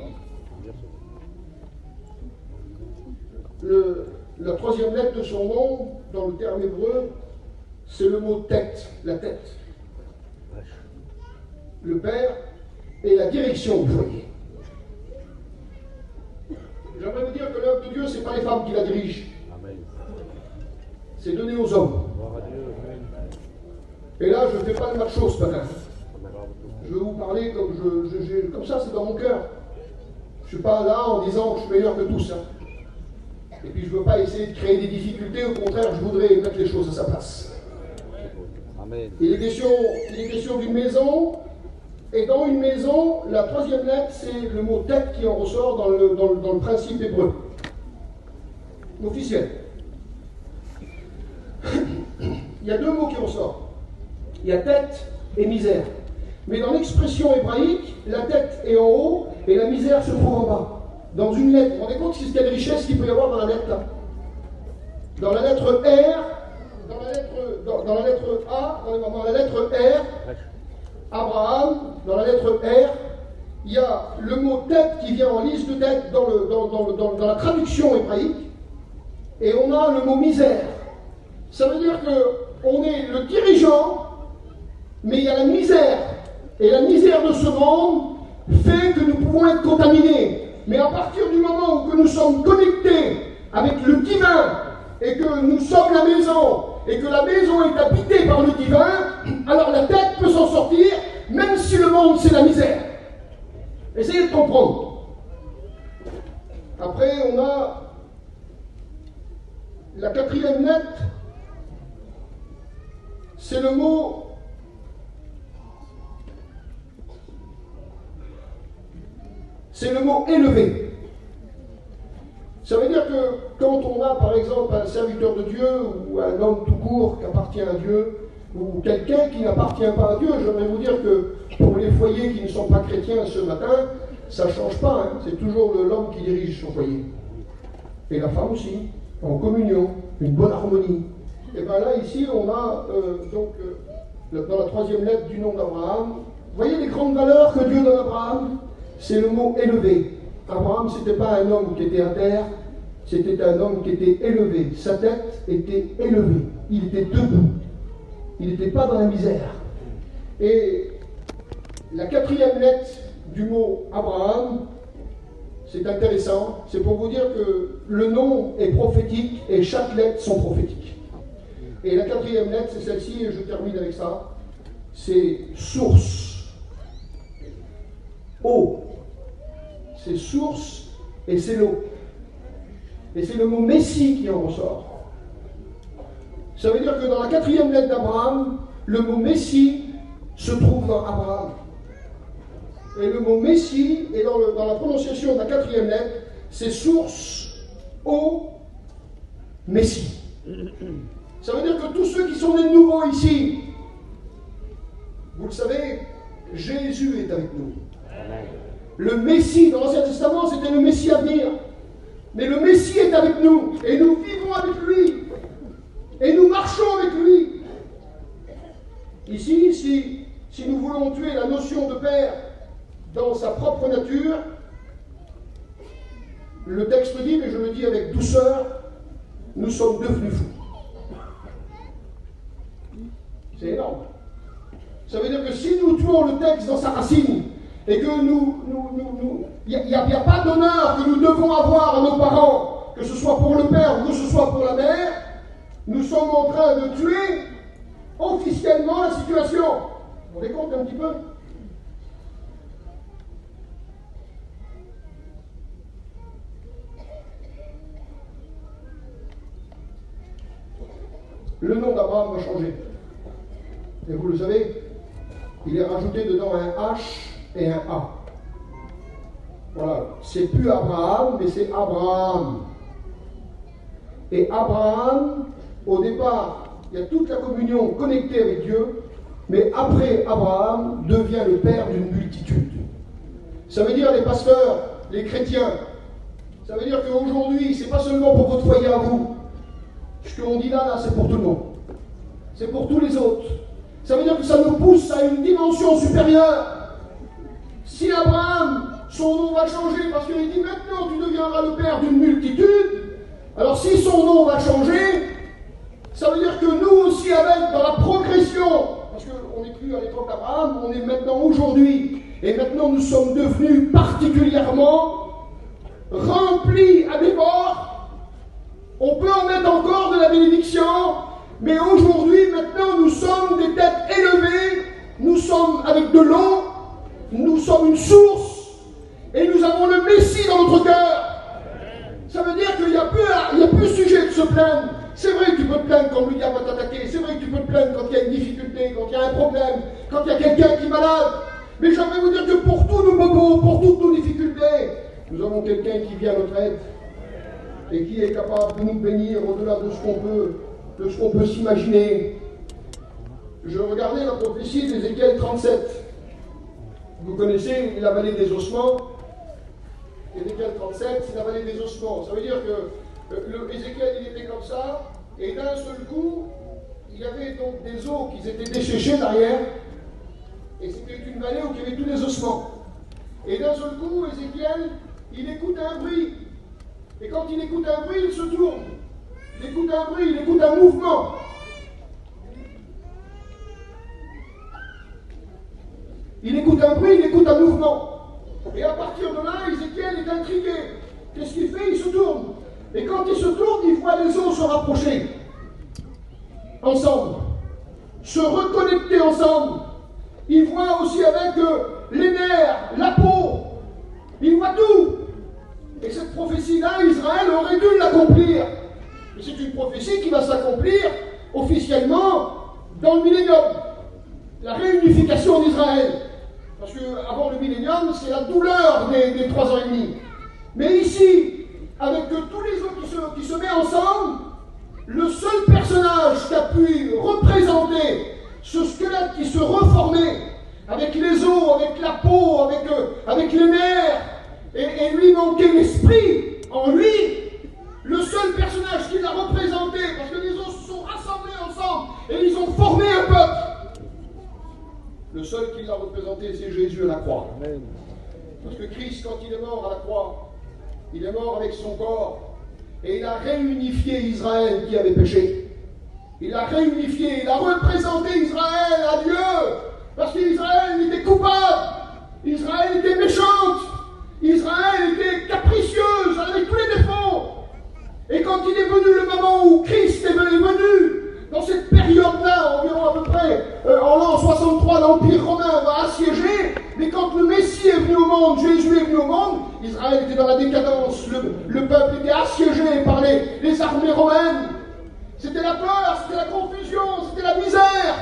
La troisième lettre de son nom, dans le terme hébreu, c'est le mot tête, la tête. Le père est la direction du foyer. J'aimerais vous dire que l'œuvre de Dieu, ce n'est pas les femmes qui la dirigent. C'est donné aux hommes. Et là, je ne fais pas le macho ce matin. Je vais vous parler comme ça, c'est dans mon cœur. Je ne suis pas là en disant que je suis meilleur que tous. Et puis je ne veux pas essayer de créer des difficultés, au contraire, je voudrais mettre les choses à sa place. Amen. Il est question d'une maison, et dans une maison, la troisième lettre, c'est le mot tête qui en ressort dans le principe hébreu. Officiel. Il y a deux mots qui ressortent. Il y a tête et misère. Mais dans l'expression hébraïque, la tête est en haut et la misère se trouve en bas. Dans une lettre, vous vous rendez compte de quelle richesse qu'il peut y avoir dans la lettre là? Dans la lettre R, dans la lettre A, dans la lettre R, Abraham, dans la lettre R, il y a le mot tête qui vient en liste de tête dans la traduction hébraïque, et on a le mot misère. Ça veut dire qu'on est le dirigeant, mais il y a la misère. Et la misère de ce monde fait que nous pouvons être contaminés. Mais à partir du moment où que nous sommes connectés avec le divin, et que nous sommes la maison, et que la maison est habitée par le divin, alors la tête peut s'en sortir, même si le monde c'est la misère. Essayez de comprendre. Après, on a la quatrième lettre, c'est le mot élevé. Ça veut dire que quand on a par exemple un serviteur de Dieu ou un homme tout court qui appartient à Dieu, ou quelqu'un qui n'appartient pas à Dieu, j'aimerais vous dire que pour les foyers qui ne sont pas chrétiens ce matin, ça ne change pas, hein. C'est toujours l'homme qui dirige son foyer. Et la femme aussi, en communion, une bonne harmonie. Et bien là, ici, on a dans la troisième lettre du nom d'Abraham, vous voyez les grandes valeurs que Dieu donne à Abraham? C'est le mot élevé. Abraham, ce n'était pas un homme qui était à terre, c'était un homme qui était élevé. Sa tête était élevée. Il était debout. Il n'était pas dans la misère. Et la quatrième lettre du mot Abraham, c'est intéressant, c'est pour vous dire que le nom est prophétique et chaque lettre sont prophétiques. Et la quatrième lettre, c'est celle-ci, et je termine avec ça, c'est source. Eau. C'est source et c'est l'eau. Et c'est le mot Messie qui en ressort. Ça veut dire que dans la quatrième lettre d'Abraham, le mot Messie se trouve dans Abraham. Et le mot Messie est dans la prononciation de la quatrième lettre, c'est source, eau, Messie. Ça veut dire que tous ceux qui sont nés de nouveau ici, vous le savez, Jésus est avec nous. Le Messie, dans l'Ancien Testament, c'était le Messie à venir. Mais le Messie est avec nous, et nous vivons avec lui, et nous marchons avec lui. Ici, si nous voulons tuer la notion de Père dans sa propre nature, le texte dit, mais je le dis avec douceur, nous sommes devenus fous. C'est énorme. Ça veut dire que si nous tuons le texte dans sa racine, et que il n'y a pas d'honneur que nous devons avoir à nos parents, que ce soit pour le père ou que ce soit pour la mère, nous sommes en train de tuer officiellement la situation. Vous vous rendez compte un petit peu? Le nom d'Abraham va changer. Et vous le savez, il est rajouté dedans un H et un A. Voilà, c'est plus Abraham, mais c'est Abraham. Et Abraham, au départ, il y a toute la communion connectée avec Dieu, mais après Abraham devient le père d'une multitude. Ça veut dire les pasteurs, les chrétiens, ça veut dire qu'aujourd'hui, c'est pas seulement pour votre foyer à vous. Ce qu'on dit là, c'est pour tout le monde. C'est pour tous les autres. Ça veut dire que ça nous pousse à une dimension supérieure. Si Abraham, son nom va changer parce qu'il dit maintenant tu deviendras le père d'une multitude, alors si son nom va changer, ça veut dire que nous aussi, avec dans la progression, parce qu'on n'est plus à l'époque d'Abraham, on est maintenant aujourd'hui, et maintenant nous sommes devenus particulièrement remplis à des bords. On peut en mettre encore de la bénédiction, mais aujourd'hui, maintenant, nous sommes des têtes élevées, nous sommes avec de l'eau, nous sommes une source, et nous avons le Messie dans notre cœur. Ça veut dire qu'il n'y a plus sujet de se plaindre. C'est vrai que tu peux te plaindre quand le diable va t'attaquer, c'est vrai que tu peux te plaindre quand il y a une difficulté, quand il y a un problème, quand il y a quelqu'un qui est malade. Mais j'aimerais vous dire que pour tous nos bobos, pour toutes nos difficultés, nous avons quelqu'un qui vient à notre aide et qui est capable de nous bénir au-delà de ce qu'on peut s'imaginer. Je regardais la prophétie d'Ézéchiel 37. Vous connaissez la vallée des ossements. Ézéchiel 37, c'est la vallée des ossements. Ça veut dire que Ézéchiel, il était comme ça, et d'un seul coup, il y avait donc des os qui étaient desséchés derrière, et c'était une vallée où il y avait tous les ossements. Et d'un seul coup, Ézéchiel, il écoute un bruit. Et quand il écoute un bruit, il se tourne. Il écoute un bruit, il écoute un mouvement. Il écoute un bruit, il écoute un mouvement. Et à partir de là, Ézéchiel est intrigué. Qu'est-ce qu'il fait? Il se tourne. Et quand il se tourne, il voit les os se rapprocher. Ensemble. Se reconnecter ensemble. Il voit aussi avec les nerfs, la peau. Il voit tout. Et cette prophétie-là, Israël aurait dû l'accomplir. Mais c'est une prophétie qui va s'accomplir officiellement dans le millénium. La réunification d'Israël. Parce qu'avant le millénium, c'est la douleur des 3 ans et demi. Mais ici, avec tous les autres qui se mettent ensemble, le seul personnage qui a pu représenter ce squelette qui se reformait, avec les os, avec la peau, avec les nerfs, et lui manquait l'esprit en lui, le seul personnage qui l'a représenté, parce que les os se sont rassemblés ensemble, et ils ont formé un peuple. Le seul qui l'a représenté, c'est Jésus à la croix. Amen. Parce que Christ, quand il est mort à la croix, il est mort avec son corps, et il a réunifié Israël qui avait péché. Il a réunifié, il a représenté Israël à Dieu, parce qu'Israël était coupable, Israël était méchante, Israël était capricieuse, avec tous les défauts. Et quand il est venu le moment où Christ est venu, dans cette période-là, environ à peu près, en l'an 63, l'Empire romain va assiéger, mais quand le Messie est venu au monde, Jésus est venu au monde, Israël était dans la décadence, le peuple était assiégé par les armées romaines. C'était la peur, c'était la confusion, c'était la misère.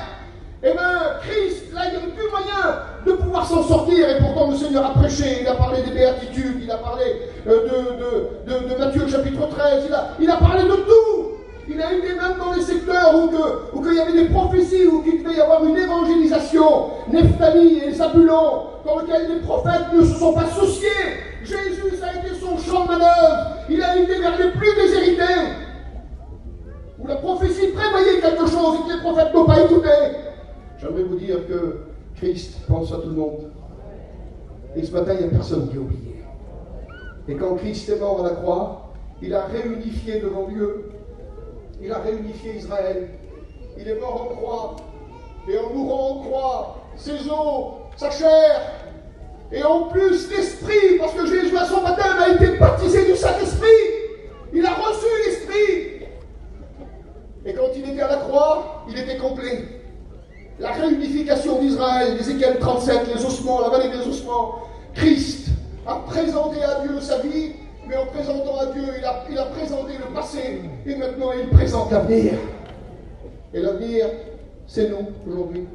Et bien, Christ, là, il n'y avait plus moyen de pouvoir s'en sortir. Et pourtant, le Seigneur a prêché, il a parlé des béatitudes, il a parlé de Matthieu chapitre 13, il a parlé de tout. Il a aidé même dans les secteurs où il y avait des prophéties, où il devait y avoir une évangélisation, Nephtali et Zabulon, dans lequel les prophètes ne se sont pas souciés. Jésus, ça a été son champ de manœuvre. Il a été vers les plus déshérités, où la prophétie prévoyait quelque chose et que les prophètes n'ont pas écouté. J'aimerais vous dire que Christ pense à tout le monde. Et ce matin, il n'y a personne qui a oublié. Et quand Christ est mort à la croix, il a réunifié devant Dieu. Il a réunifié Israël. Il est mort en croix. Et en mourant en croix, ses os, sa chair, et en plus l'esprit, parce que Jésus à son baptême a été baptisé du Saint-Esprit. Il a reçu l'esprit. Et quand il était à la croix, il était complet. La réunification d'Israël, Ézéchiel 37, les ossements, la vallée des ossements. Christ a présenté à Dieu sa vie, mais en présentant à Dieu, il a présenté le passé, et maintenant il présente l'avenir. Et l'avenir, c'est nous, aujourd'hui.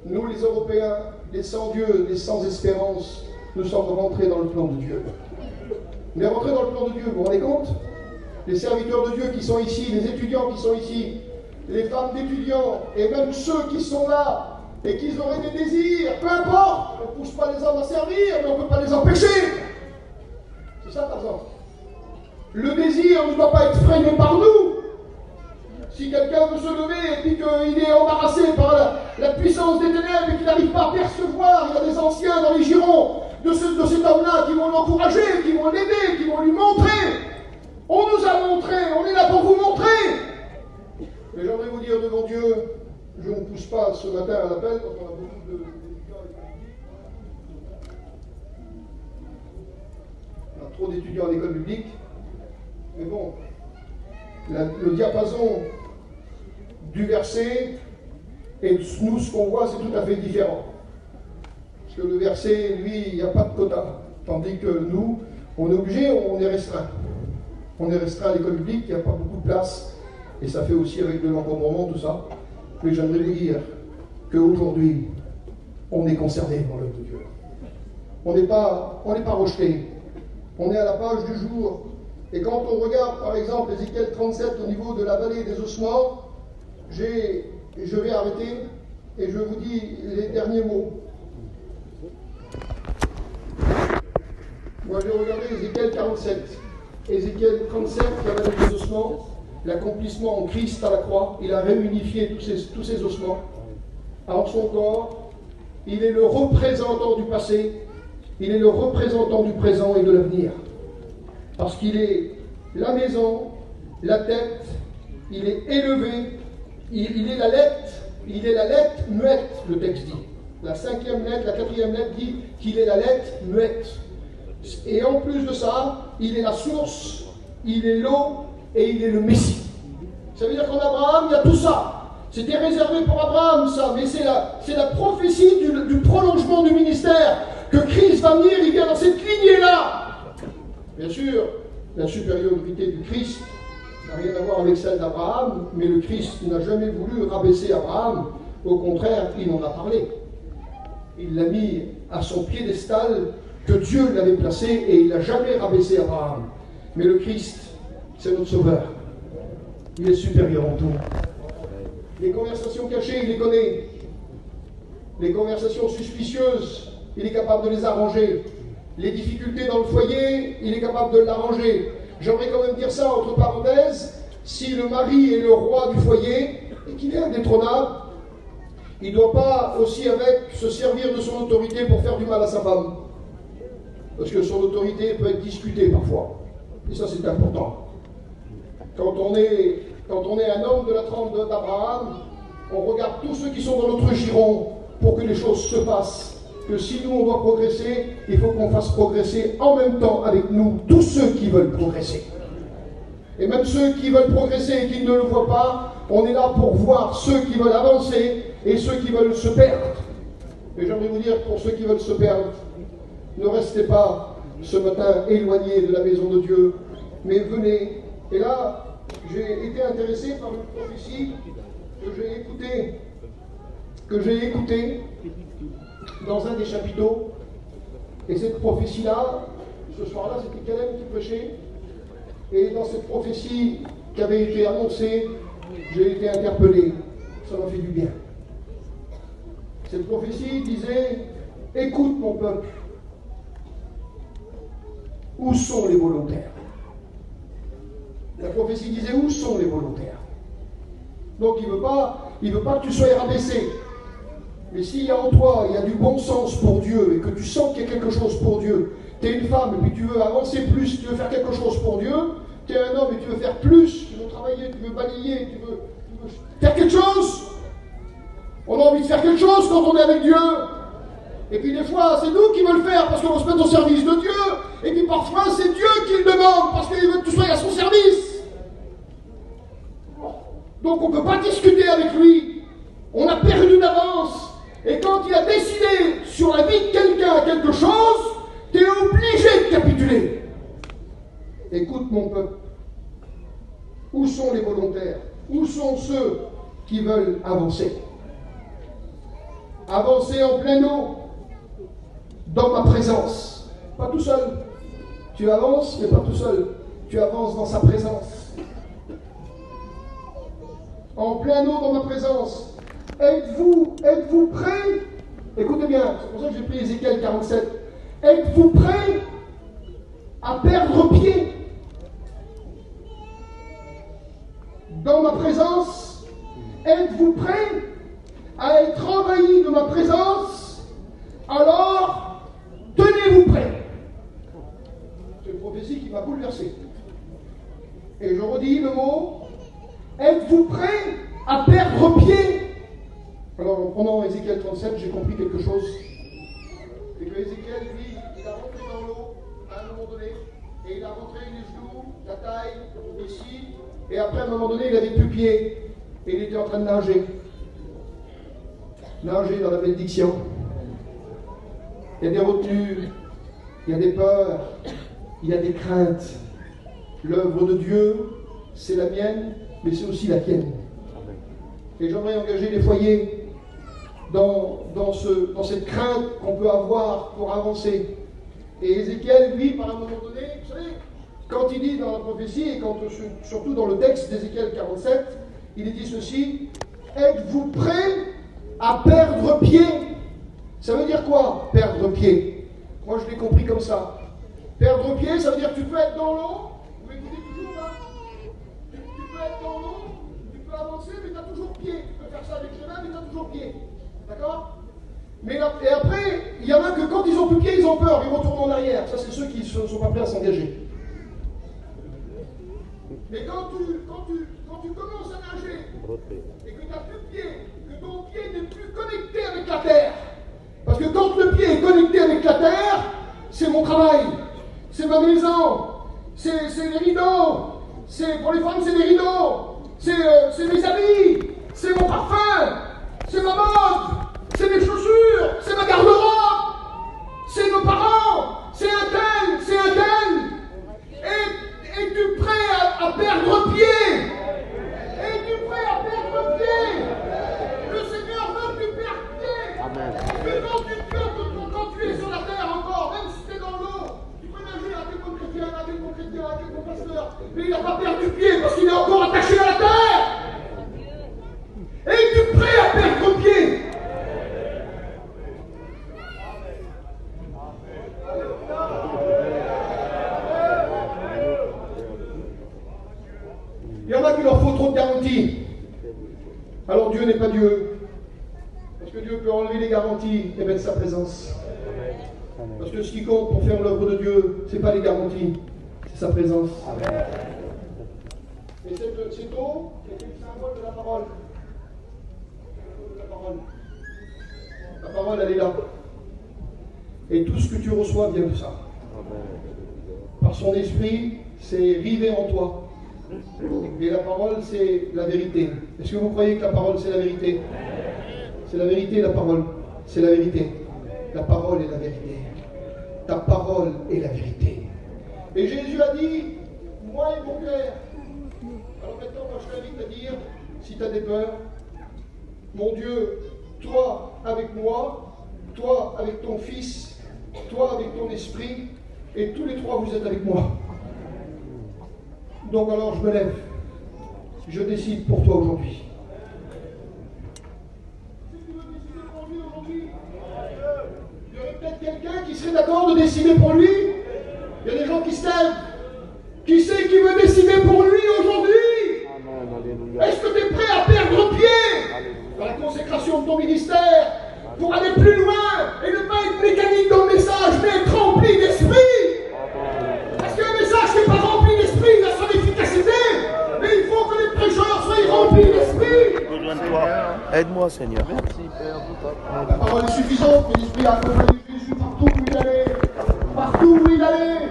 Nous, les Européens, les sans Dieu, les sans espérance, nous sommes rentrés dans le plan de Dieu. On est rentrés dans le plan de Dieu, vous vous rendez compte? Les serviteurs de Dieu qui sont ici, les étudiants qui sont ici, les femmes d'étudiants, et même ceux qui sont là, et qui auraient des désirs, peu importe, on ne pousse pas les hommes à servir, mais on ne peut pas les empêcher. C'est ça, par exemple. Le désir ne doit pas être freiné par nous. Si quelqu'un veut se lever et puis qu'il est embarrassé par la puissance des ténèbres et qu'il n'arrive pas à percevoir, il y a des anciens dans les girons de cet homme-là qui vont l'encourager, qui vont l'aider, qui vont lui montrer. On nous a montré, on est là pour vous montrer. Mais j'aimerais vous dire devant Dieu, je ne pousse pas ce matin à l'appel parce qu'on a beaucoup de... On a trop d'étudiants à l'école publique. Mais bon, le diapason du verset et nous, ce qu'on voit, c'est tout à fait différent. Parce que le verset, lui, il n'y a pas de quota. Tandis que nous, on est obligé, on est restreint. On est restreint à l'école publique, il n'y a pas beaucoup de place. Et ça fait aussi avec de l'encombrement, tout ça. Mais j'aimerais vous dire qu'aujourd'hui, on est concerné dans l'œuvre de Dieu. On n'est pas rejeté. On est à la page du jour. Et quand on regarde, par exemple, Ézéchiel 37 au niveau de la vallée des ossements, je vais arrêter et je vous dis les derniers mots. Moi, j'ai regardé Ézéchiel 47. Ézéchiel 37, la vallée des ossements, l'accomplissement en Christ à la croix, il a réunifié tous ces ossements en son corps. Il est le représentant du passé, il est le représentant du présent et de l'avenir. Parce qu'il est la maison, la tête, il est élevé, il est la lettre muette, le texte dit. La 5e lettre, la 4e lettre dit qu'il est la lettre muette. Et en plus de ça, il est la source, il est l'eau et il est le Messie. Ça veut dire qu'en Abraham, il y a tout ça. C'était réservé pour Abraham, ça, mais c'est la prophétie du prolongement du ministère. Que Christ va venir, il vient dans cette lignée-là. Bien sûr, la supériorité du Christ n'a rien à voir avec celle d'Abraham, mais le Christ n'a jamais voulu rabaisser Abraham. Au contraire, il en a parlé. Il l'a mis à son piédestal que Dieu l'avait placé et il n'a jamais rabaissé Abraham. Mais le Christ, c'est notre sauveur. Il est supérieur en tout. Les conversations cachées, il les connaît. Les conversations suspicieuses, il est capable de les arranger. Les difficultés dans le foyer, il est capable de l'arranger. J'aimerais quand même dire ça, entre parenthèses, si le mari est le roi du foyer et qu'il est indétrônable, il ne doit pas aussi se servir de son autorité pour faire du mal à sa femme. Parce que son autorité peut être discutée parfois. Et ça, c'est important. Quand on est un homme de la trempe d'Abraham, on regarde tous ceux qui sont dans notre giron pour que les choses se passent. Que si nous, on doit progresser, il faut qu'on fasse progresser en même temps avec nous tous ceux qui veulent progresser. Et même ceux qui veulent progresser et qui ne le voient pas, on est là pour voir ceux qui veulent avancer et ceux qui veulent se perdre. Et j'aimerais vous dire, pour ceux qui veulent se perdre, ne restez pas ce matin éloignés de la maison de Dieu, mais venez. Et là, j'ai été intéressé par une prophétie que j'ai écoutée dans un des chapiteaux. Et cette prophétie-là, ce soir-là, c'était Caleb qui prêchait. Et dans cette prophétie qui avait été annoncée, j'ai été interpellé. Ça m'a fait du bien. Cette prophétie disait « Écoute mon peuple, où sont les volontaires ?» La prophétie disait « Où sont les volontaires ?» Donc il ne veut pas que tu sois rabaissé. Mais s'il y a en toi, il y a du bon sens pour Dieu et que tu sens qu'il y a quelque chose pour Dieu, tu es une femme et puis tu veux avancer plus, tu veux faire quelque chose pour Dieu, tu es un homme et tu veux faire plus, tu veux travailler, tu veux balayer, tu veux faire quelque chose. On a envie de faire quelque chose quand on est avec Dieu. Et puis des fois, c'est nous qui veut le faire parce qu'on veut se mettre au service de Dieu. Et puis parfois, c'est Dieu qui le demande parce qu'il veut que tu sois à son service. Donc on ne peut pas discuter avec lui. On a perdu d'avance. Et quand il a décidé sur la vie de quelqu'un quelque chose, tu es obligé de capituler. Écoute mon peuple. Où sont les volontaires? Où sont ceux qui veulent avancer? Avancer en pleine eau, dans ma présence. Pas tout seul. Tu avances, mais pas tout seul. Tu avances dans sa présence. En plein eau dans ma présence. Êtes-vous prêts? Écoutez bien, c'est pour ça que j'ai pris Ézéchiel 47. Êtes-vous prêts à perdre pied dans ma présence? Êtes-vous prêts à être envahis de ma présence? Alors, tenez-vous prêts. C'est une prophétie qui m'a bouleversé. Et je redis le mot, êtes-vous prêts à perdre pied? Alors, en prenant Ézéchiel 37, j'ai compris quelque chose. C'est que Ézéchiel, lui, il a rentré dans l'eau à un moment donné, et il a rentré les genoux, la taille, ici, et après, à un moment donné, il avait plus pied, et il était en train de nager. Nager dans la bénédiction. Il y a des retenues, il y a des peurs, il y a des craintes. L'œuvre de Dieu, c'est la mienne, mais c'est aussi la tienne. Et j'aimerais engager les foyers dans cette crainte qu'on peut avoir pour avancer. Et Ézéchiel, lui, par un moment donné, vous savez, quand il dit dans la prophétie, et surtout dans le texte d'Ézéchiel 47, il dit ceci, êtes-vous prêts à perdre pied? Ça veut dire quoi, perdre pied? Moi, je l'ai compris comme ça. Perdre pied, ça veut dire que tu peux être dans l'eau, vous m'écoutez toujours là? Tu peux être dans l'eau, tu peux avancer, mais tu as toujours pied. Tu peux faire ça avec les mains, mais tu as toujours pied. D'accord? Et après, il y en a que quand ils ont plus pied, ils ont peur, ils retournent en arrière. Ça, c'est ceux qui ne sont pas prêts à s'engager. Mais quand tu commences à nager, et que tu n'as plus de pied, que ton pied n'est plus connecté avec la terre, parce que quand le pied est connecté avec la terre, c'est mon travail, c'est ma maison, c'est les rideaux, pour les femmes, c'est les rideaux, c'est mes habits, c'est mon parfum, c'est ma mode, c'est mes chaussures, c'est ma garde-robe, c'est nos parents, c'est un tel, c'est un tel. Es-tu prêt à perdre pied? Es-tu prêt à perdre pied? Le Seigneur veut que tu perdes pied. Amen. Que quand tu es sur la terre encore, même si tu es dans l'eau, tu peux nager avec mon chrétien, avec mon pasteur, mais il n'a pas perdu pied parce qu'il est encore attaché à la terre. Es-tu prêt à perdre pied? Il y en a qui leur faut trop de garanties. Alors Dieu n'est pas Dieu. Parce que Dieu peut enlever les garanties et mettre sa présence. Parce que ce qui compte pour faire l'œuvre de Dieu, ce n'est pas les garanties, c'est sa présence. Et cette eau est le symbole de la parole. La parole, elle est là. Et tout ce que tu reçois vient de ça. Par son esprit, c'est rivé en toi. Et la parole, c'est la vérité. Est-ce que vous croyez que la parole, c'est la vérité? C'est la vérité, la parole. C'est la vérité. La parole est la vérité. Ta parole est la vérité. Et Jésus a dit, moi et mon Père. Alors maintenant, moi je t'invite à dire, si tu as des peurs, mon Dieu, toi avec moi, toi avec ton Fils, toi avec ton Esprit, et tous les trois vous êtes avec moi. Donc alors je me lève. Je décide pour toi aujourd'hui. Il y aurait peut-être quelqu'un qui serait d'accord de décider pour lui. Il y a des gens qui se lèvent. Qui c'est qui veut décider pour lui aujourd'hui? Est-ce que tu es prêt à perdre pied dans la consécration de ton ministère pour aller plus loin et ne pas être mécanique dans le message, mais être rempli d'esprit? Parce qu'un message qui n'est pas rempli d'esprit, il a son efficacité, mais il faut que les prêcheurs soient remplis d'esprit. Aide-moi, Seigneur. Merci, Père. La parole est suffisante, mais l'esprit a accompagné Jésus partout où il allait. Partout où il allait.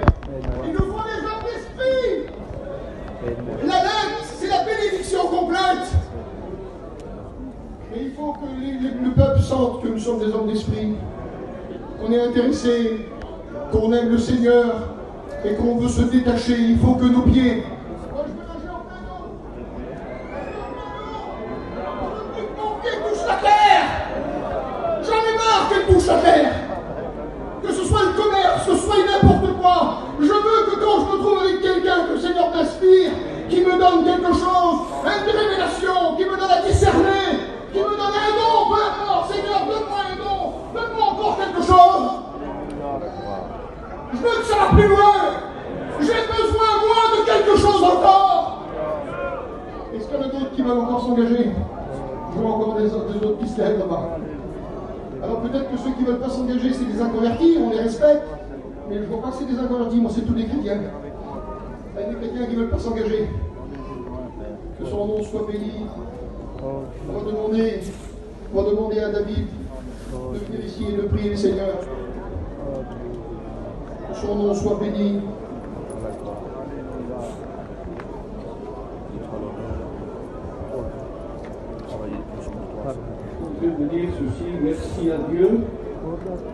Il nous faut les hommes d'esprit. La lettre, c'est la bénédiction complète. Mais il faut que le peuple sente que nous sommes des hommes d'esprit, qu'on est intéressés, qu'on aime le Seigneur et qu'on veut se détacher. Il faut que nos pieds... Moi, je veux nager en plein eau. Je veux que mon pied touche la terre. J'en ai marre qu'elle touche la terre. Que ce d'autres qui veulent encore s'engager? Je vois encore des autres qui se lèvent là-bas. Alors peut-être que ceux qui ne veulent pas s'engager, c'est des inconvertis, on les respecte. Mais je ne vois pas que c'est des inconvertis, moi c'est tous les chrétiens. Il y a des chrétiens qui ne veulent pas s'engager. Que son nom soit béni. On va demander à David de venir ici et de prier le Seigneur. Que son nom soit béni. Je veux dire ceci, merci à Dieu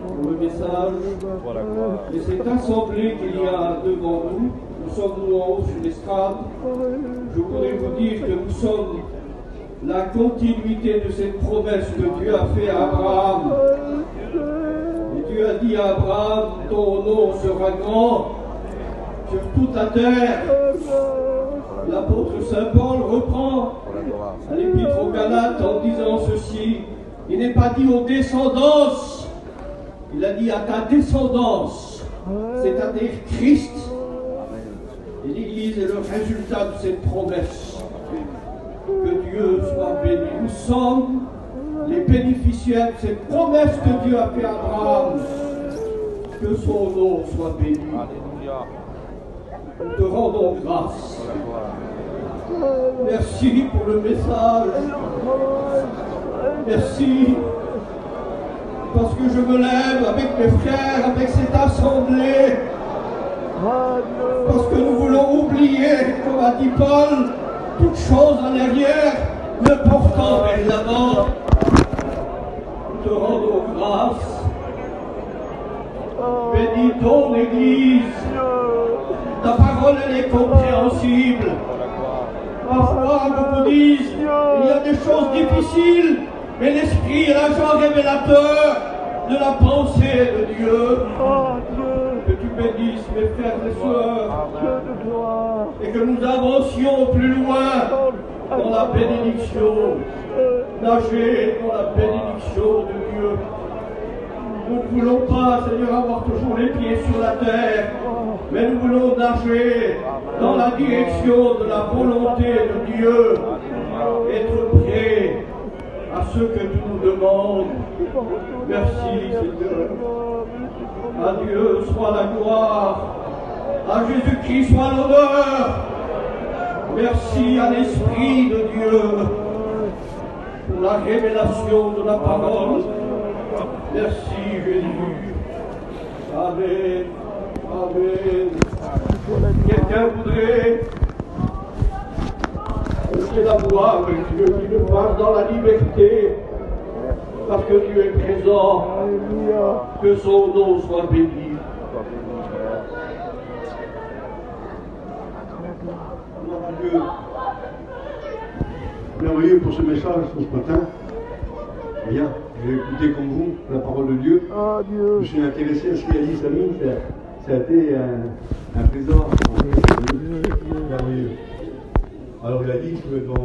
pour le message et cette assemblée qu'il y a devant nous. Nous sommes nous en haut sur l'estrade. Je voudrais vous dire que nous sommes la continuité de cette promesse que Dieu a fait à Abraham. Et Dieu a dit à Abraham, ton nom sera grand sur toute la terre. L'apôtre Saint Paul reprend à l'Épître aux Galates en disant ceci. Il n'est pas dit aux descendances, il a dit à ta descendance, c'est-à-dire Christ. Et l'Église est le résultat de cette promesse. Que Dieu soit béni. Nous sommes les bénéficiaires de cette promesse que Dieu a fait à Abraham. Que son nom soit béni. Nous te rendons grâce. Merci pour le message. Merci. Parce que je me lève avec mes frères, avec cette assemblée. Parce que nous voulons oublier, comme a dit Paul, toute chose en arrière, ne portant vers l'avant. Nous te rendons grâce. Bénis ton Église. Ta parole, elle est compréhensible. Parfois, on vous dise, il y a des choses difficiles, mais l'Esprit est l'agent révélateur de la pensée de Dieu. Que tu bénisses mes frères et sœurs et que nous avancions plus loin dans la bénédiction, nager dans la bénédiction de Dieu. Nous ne voulons pas, Seigneur, avoir toujours les pieds sur la terre, mais nous voulons nager dans la direction de la volonté de Dieu, être prêts à ce que tu nous demandes. Merci, Seigneur. À Dieu soit la gloire, à Jésus-Christ soit l'honneur. Merci à l'Esprit de Dieu pour la révélation de la parole. Merci Jésus. Amen. Amen. Quelqu'un voudrait lever la voix avec Dieu qui nous parle dans la liberté, parce que Dieu est présent. Que son nom soit béni. Gloire à Dieu. Merveilleux pour ce message ce matin. Bien, j'ai écouté comme vous la parole de Dieu. Je me suis intéressé à ce qu'il a dit Samy. Ça a été un trésor merveilleux. Alors il a dit que dans